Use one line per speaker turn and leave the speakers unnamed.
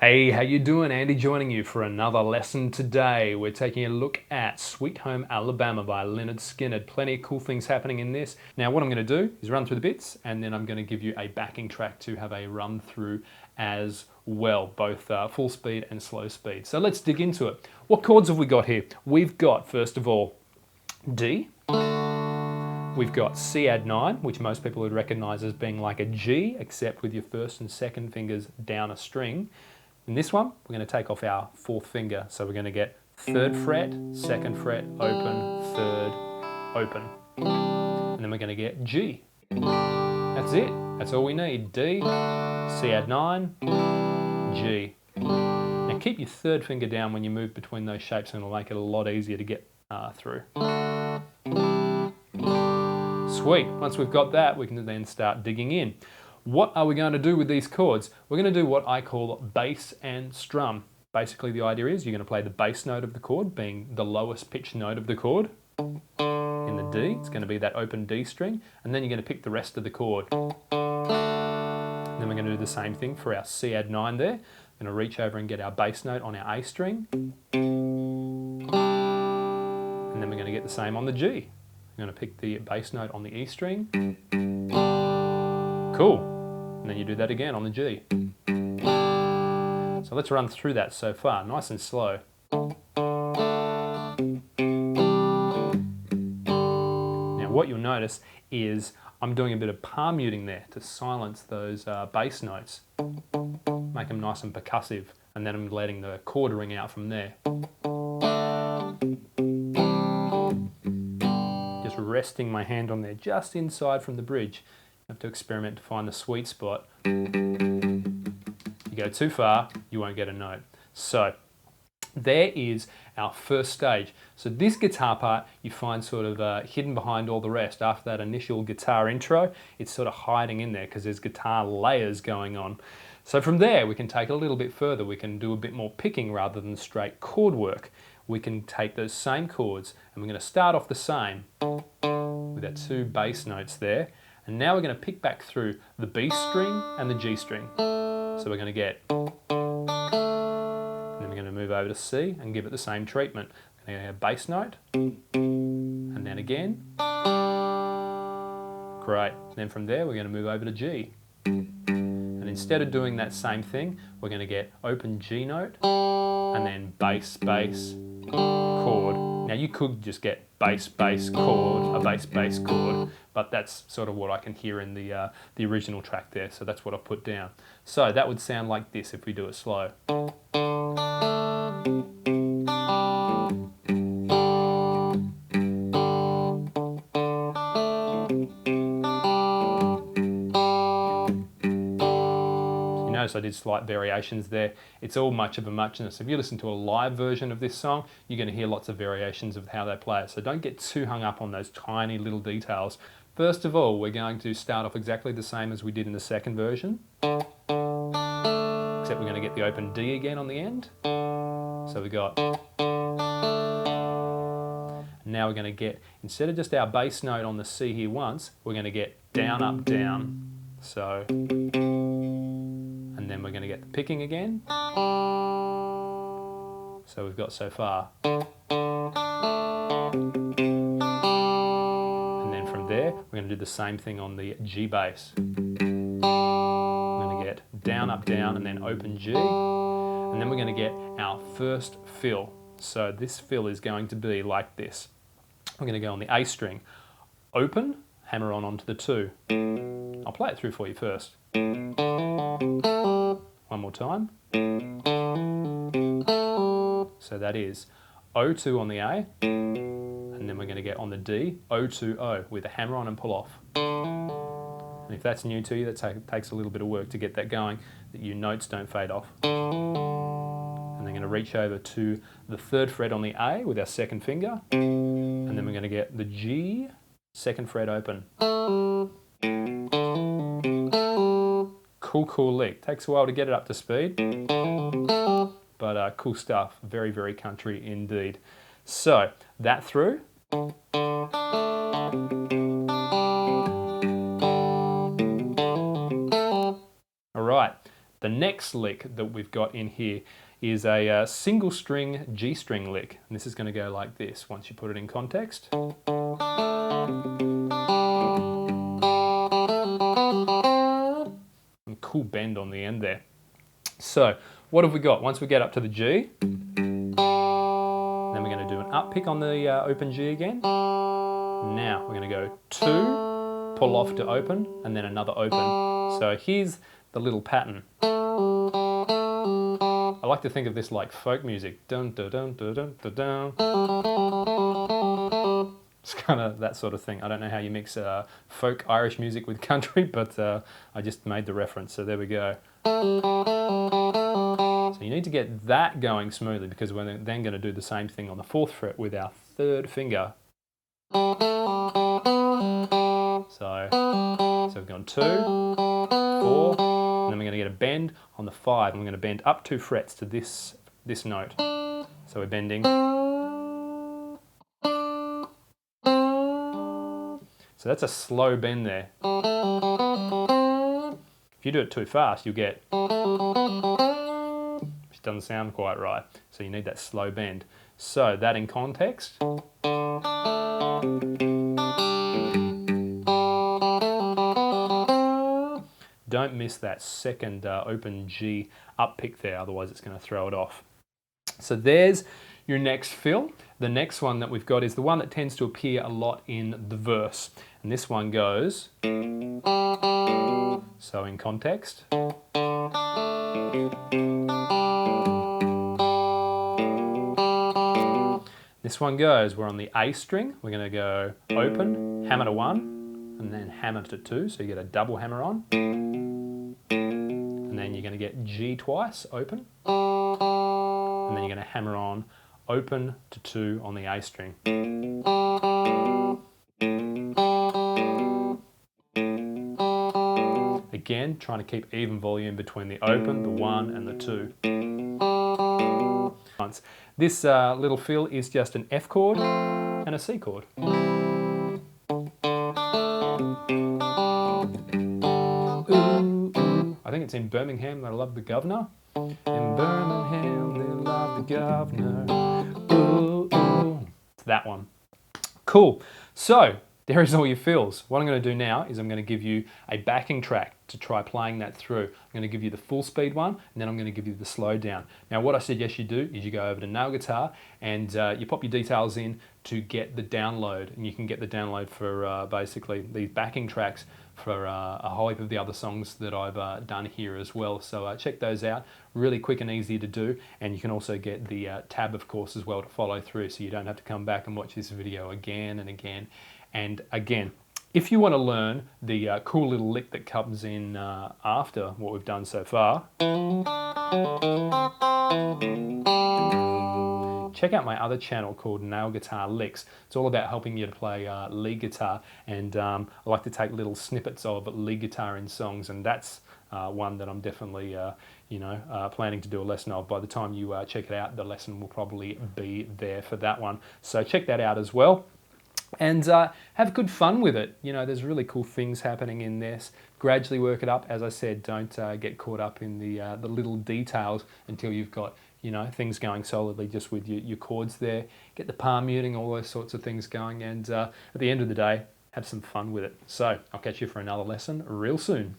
Hey, how you doing? Andy joining you for another lesson today. We're taking a look at Sweet Home Alabama by Lynyrd Skynyrd. Plenty of cool things happening in this. Now what I'm going to do is run through the bits and then I'm going to give you a backing track to have a run through as well, both full speed and slow speed. So let's dig into it. What chords have we got here? We've got, first of all, D. We've got C add 9, which most people would recognize as being like a G, except with your first and second fingers down a string. In this one, we're going to take off our fourth finger. So we're going to get 3rd fret, 2nd fret, open, 3rd, open. And then we're going to get G. That's it. That's all we need. D, C add 9, G. Now keep your 3rd finger down when you move between those shapes and it'll make it a lot easier to get through. Sweet. Once we've got that, we can then start digging in. What are we going to do with these chords? We're going to do what I call bass and strum. Basically the idea is you're going to play the bass note of the chord, being the lowest pitched note of the chord. In the D, it's going to be that open D string, and then you're going to pick the rest of the chord. And then we're going to do the same thing for our C add 9 there. We're going to reach over and get our bass note on our A string. And then we're going to get the same on the G. We're going to pick the bass note on the E string. Cool. And then you do that again on the G. So let's run through that so far, nice and slow. Now what you'll notice is I'm doing a bit of palm muting there to silence those bass notes, make them nice and percussive, and then I'm letting the chord ring out from there. Just resting my hand on there just inside from the bridge. You have to experiment to find the sweet spot. You go too far, you won't get a note. So there is our first stage. So this guitar part you find sort of hidden behind all the rest. After that initial guitar intro, it's sort of hiding in there because there's guitar layers going on. So from there we can take it a little bit further. We can do a bit more picking rather than straight chord work. We can take those same chords and we're going to start off the same with our 2 bass notes there. And now we're going to pick back through the B string and the G string. So we're going to get, and then we're going to move over to C and give it the same treatment. We're going to get a bass note, and then again. Great. Then from there we're going to move over to G. And instead of doing that same thing, we're going to get open G note, and then bass, bass, chord. Now you could just get bass, bass, chord, a bass, bass, chord, but that's sort of what I can hear in the original track there, so that's what I've put down. So that would sound like this if we do it slow. Notice I did slight variations there. It's all much of a muchness. If you listen to a live version of this song, you're going to hear lots of variations of how they play it. So don't get too hung up on those tiny little details. First of all, we're going to start off exactly the same as we did in the second version, except we're going to get the open D again on the end. So we got. Now we're going to get, instead of just our bass note on the C here once, we're going to get down, up, down. So. And then we're going to get the picking again. So we've got so far. And then from there, we're going to do the same thing on the G bass. We're going to get down, up, down, and then open G. And then we're going to get our first fill. So this fill is going to be like this. We're going to go on the A string. Open, hammer on onto the 2. I'll play it through for you first. One more time. So that is O2 on the A, and then we're going to get on the D, O2, O, with a hammer on and pull off. And if that's new to you, that takes a little bit of work to get that going, that your notes don't fade off. And then going to reach over to the 3rd fret on the A with our 2nd finger, and then we're going to get the G, 2nd fret open. Cool lick. Takes a while to get it up to speed, but cool stuff. Very, very country indeed. So that through. All right. The next lick that we've got in here is a single string G string lick. And this is going to go like this once you put it in context. And cool bend on the end there. So what have we got? Once we get up to the G, then we're going to do an up pick on the open G again. Now we're going to go 2, pull off to open, and then another open. So here's the little pattern. I like to think of this like folk music. Dun, dun, dun, dun, dun, dun, dun. It's kind of that sort of thing. I don't know how you mix folk Irish music with country, but I just made the reference, so there we go. So you need to get that going smoothly, because we're then going to do the same thing on the 4th fret with our 3rd finger. So we've gone 2, 4, and then we're going to get a bend on the 5, and we're going to bend up 2 frets to this note. So we're bending. So that's a slow bend there. If you do it too fast, you'll get, which doesn't sound quite right. So you need that slow bend. So that in context. Don't miss that second open G up pick there, otherwise it's going to throw it off. So there's your next fill. The next one that we've got is the one that tends to appear a lot in the verse. And this one goes, so in context. This one goes, we're on the A string, we're going to go open, hammer to 1, and then hammer to 2, so you get a double hammer on. And then you're going to get G twice, open. And then you're going to hammer on open to 2 on the A string. Again, trying to keep even volume between the open, the 1 and the 2. This little fill is just an F chord and a C chord. I think it's in Birmingham, they love the governor. In Birmingham, they love the governor. Ooh, ooh. It's that one. Cool. So, there is all your fills. What I'm going to do now is I'm going to give you a backing track to try playing that through. I'm going to give you the full speed one, and then I'm going to give you the slow down. Now what I suggest you do is you go over to Nail Guitar and you pop your details in to get the download, and you can get the download for basically these backing tracks for a whole heap of the other songs that I've done here as well. So check those out, really quick and easy to do, and you can also get the tab of course as well to follow through, so you don't have to come back and watch this video again and again and again. If you want to learn the cool little lick that comes in after what we've done so far, check out my other channel called Nail Guitar Licks. It's all about helping you to play lead guitar, and I like to take little snippets of lead guitar in songs, and that's one that I'm definitely planning to do a lesson of. By the time you check it out, the lesson will probably be there for that one. So check that out as well. And have good fun with it. You know, there's really cool things happening in this. Gradually work it up. As I said, don't get caught up in the little details until you've got, you know, things going solidly just with your chords there. Get the palm muting, all those sorts of things going, and at the end of the day, have some fun with it. So I'll catch you for another lesson real soon.